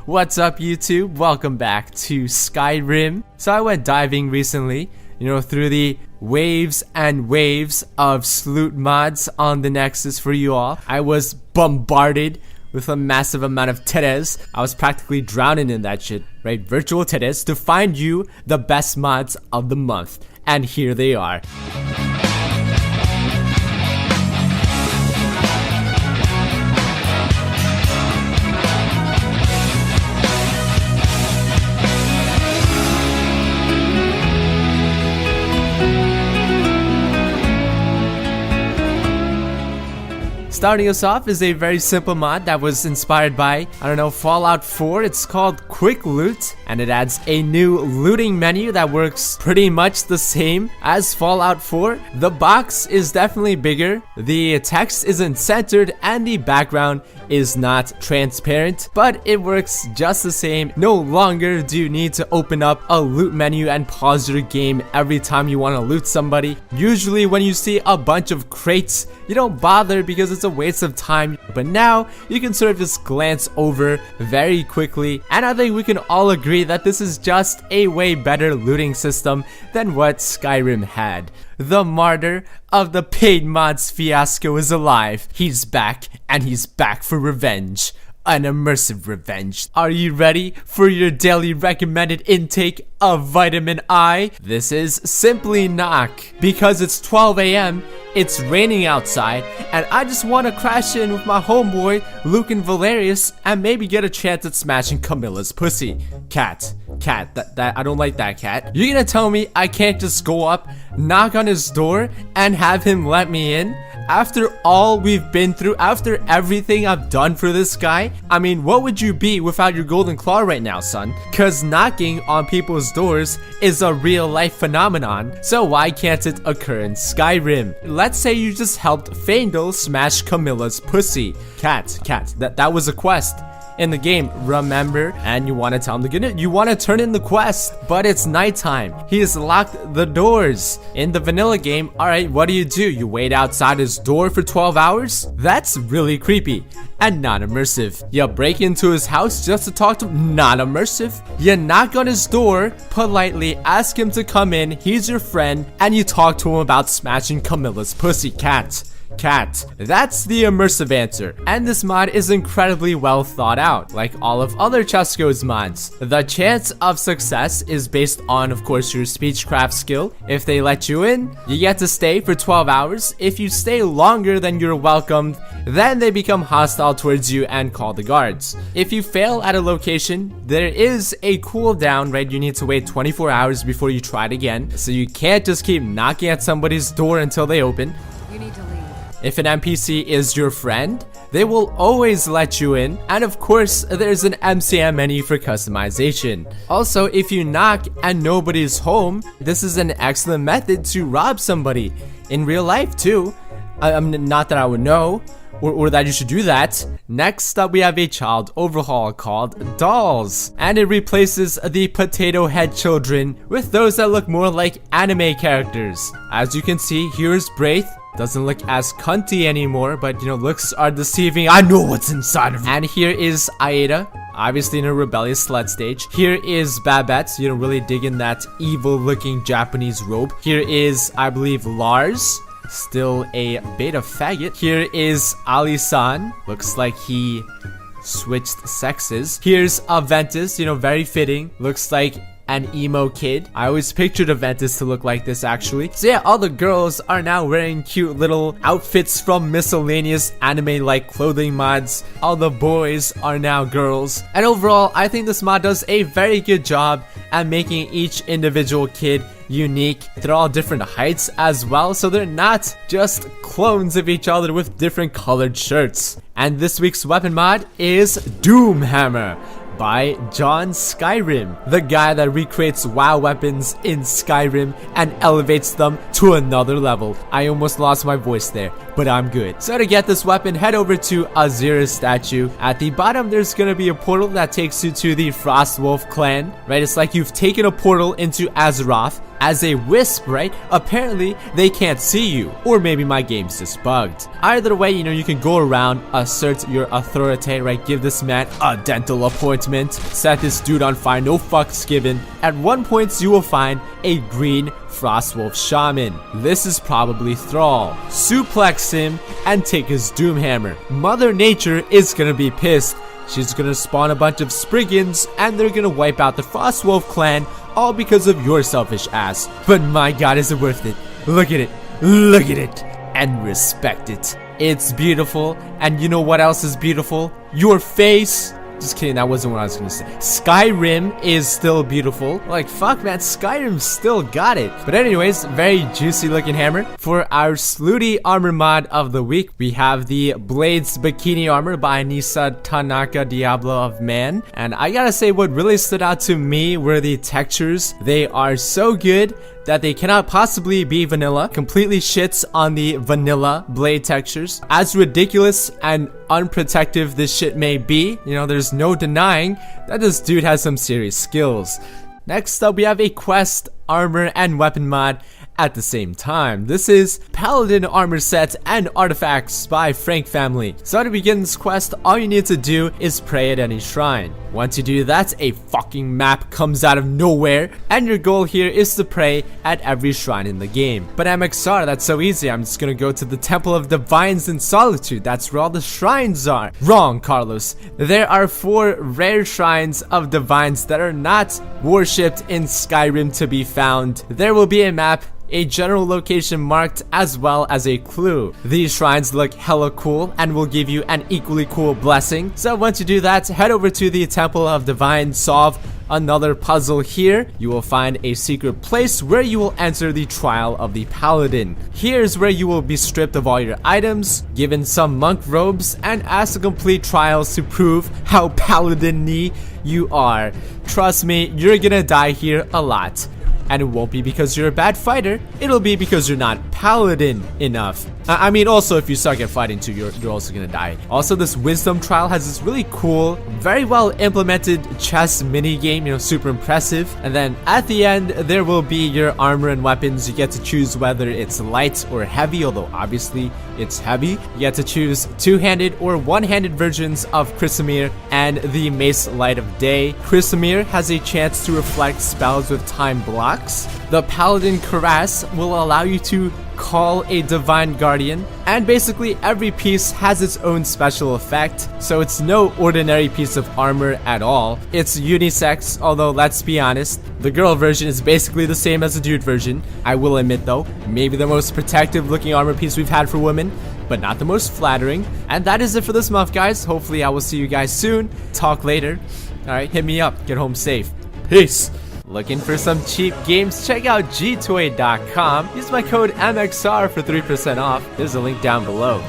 What's up, YouTube? Welcome back to Skyrim. So I went diving recently, through the waves and waves of sloot mods on the Nexus for you all. I was bombarded with a massive amount of titties. I was practically drowning in that shit, right? Virtual titties to find you the best mods of the month. And here they are. Starting us off is a very simple mod that was inspired by, Fallout 4. It's called Quick Loot, and it adds a new looting menu that works pretty much the same as Fallout 4. The box is definitely bigger, the text isn't centered, and the background is not transparent, but it works just the same. No longer do you need to open up a loot menu and pause your game every time you want to loot somebody. Usually when you see a bunch of crates, you don't bother because it's a waste of time, but now you can sort of just glance over very quickly, and I think we can all agree that this is just a way better looting system than what Skyrim had. The martyr of the paid mods fiasco is alive. He's back, and he's back for revenge. An immersive revenge. Are you ready for your daily recommended intake of vitamin I? This is simply knock. Because it's 12 a.m., it's raining outside, and I just want to crash in with my homeboy, Luke and Valerius, and maybe get a chance at smashing Camilla's pussy. Cat, I don't like that cat. You're gonna tell me I can't just go up, knock on his door, and have him let me in? After all we've been through, after everything I've done for this guy, I mean, what would you be without your golden claw right now, son? Cause knocking on people's doors is a real life phenomenon, so why can't it occur in Skyrim? Let's say you just helped Faendal smash Camilla's pussy. Cat, that was a quest in the game, remember? And you want to tell him to get it, you want to turn in the quest, but it's nighttime. He has locked the doors. In the vanilla game, alright, what do? You wait outside his door for 12 hours? That's really creepy and not immersive. You break into his house just to talk to him? Not immersive. You knock on his door, politely ask him to come in, he's your friend, and you talk to him about smashing Camilla's pussy. Cat. That's the immersive answer, and this mod is incredibly well thought out, like all of other Chesco's mods. The chance of success is based on, of course, your speechcraft skill. If they let you in, you get to stay for 12 hours. If you stay longer than you're welcomed, then they become hostile towards you and call the guards. If you fail at a location, there is a cooldown, right? You need to wait 24 hours before you try it again, so you can't just keep knocking at somebody's door until they open. You need to leave. If an NPC is your friend, they will always let you in, and of course, there's an MCM menu for customization. Also, if you knock and nobody's home, this is an excellent method to rob somebody. In real life too. Not that I would know, or that you should do that. Next up, we have a child overhaul called Dolls, and it replaces the potato head children with those that look more like anime characters. As you can see, here's Braith. Doesn't look as cunty anymore, but looks are deceiving. I know what's inside of him. And here is Aida, obviously in a rebellious slut stage. Here is Babette, really digging that evil looking Japanese robe. Here is, I believe, Lars, still a beta faggot. Here is Ali-san, looks like he switched sexes. Here's Aventus, very fitting, looks like an emo kid. I always pictured Aventus to look like this, actually. So yeah, all the girls are now wearing cute little outfits from miscellaneous anime-like clothing mods. All the boys are now girls. And overall, I think this mod does a very good job at making each individual kid unique. They're all different heights as well, so they're not just clones of each other with different colored shirts. And this week's weapon mod is Doomhammer by John Skyrim, the guy that recreates WoW weapons in Skyrim and elevates them to another level. I almost lost my voice there, but I'm good. So to get this weapon, head over to Azira's statue. At the bottom, there's gonna be a portal that takes you to the Frostwolf clan, right? It's like you've taken a portal into Azeroth, as a wisp, right? Apparently, they can't see you. Or maybe my game's just bugged. Either way, you can go around, assert your authority, right? Give this man a dental appointment. Set this dude on fire, no fucks given. At one point, you will find a green Frostwolf Shaman. This is probably Thrall. Suplex him and take his Doomhammer. Mother Nature is gonna be pissed. She's gonna spawn a bunch of Spriggans and they're gonna wipe out the Frostwolf clan, all because of your selfish ass. But my god, is it worth it? Look at it. Look at it. And respect it. It's beautiful. And you know what else is beautiful? Your face. Just kidding, that wasn't what I was gonna say. Skyrim is still beautiful. Like, fuck, man, Skyrim still got it. But anyways, very juicy looking hammer. For our Slutty armor mod of the week, we have the Blades Bikini armor by Nisa Tanaka Diablo of Man. And I gotta say, what really stood out to me were the textures. They are so good that they cannot possibly be vanilla. Completely shits on the vanilla blade textures. As ridiculous and unprotective this shit may be, there's no denying that this dude has some serious skills. Next up, we have a quest, armor, and weapon mod at the same time. This is Paladin armor set and artifacts by Frank family. So to begin this quest, all you need to do is pray at any shrine. Once you do that, a fucking map comes out of nowhere, and your goal here is to pray at every shrine in the game. But MXR, that's so easy. I'm just gonna go to the Temple of Divines in Solitude. That's where all the shrines are. Wrong, Carlos. There are 4 rare shrines of divines that are not worshipped in Skyrim to be found. There will be a map, a general location marked, as well as a clue. These shrines look hella cool and will give you an equally cool blessing. So once you do that, head over to the Temple of Divine, solve another puzzle here. You will find a secret place where you will enter the Trial of the Paladin. Here's where you will be stripped of all your items, given some monk robes, and asked to complete trials to prove how paladin-y you are. Trust me, you're gonna die here a lot. And it won't be because you're a bad fighter, it'll be because you're not paladin enough. I mean, also, if you suck at fighting too, you're also gonna die. Also, this wisdom trial has this really cool, very well implemented chess mini game, super impressive. And then at the end, there will be your armor and weapons. You get to choose whether it's light or heavy, although obviously it's heavy. You get to choose two-handed or one-handed versions of Chrysamere and the Mace Light of Day. Chrysamere has a chance to reflect spells with time blocks. The Paladin Cuirass will allow you to call a divine guardian, and basically every piece has its own special effect, so it's no ordinary piece of armor at all. It's unisex, although let's be honest, the girl version is basically the same as the dude version. I will admit though, maybe the most protective looking armor piece we've had for women, but not the most flattering. And that is it for this month, guys. Hopefully I will see you guys soon. Talk later. Alright, hit me up. Get home safe. Peace. Looking for some cheap games? Check out gtoy.com. Use my code MXR for 3% off. There's a link down below.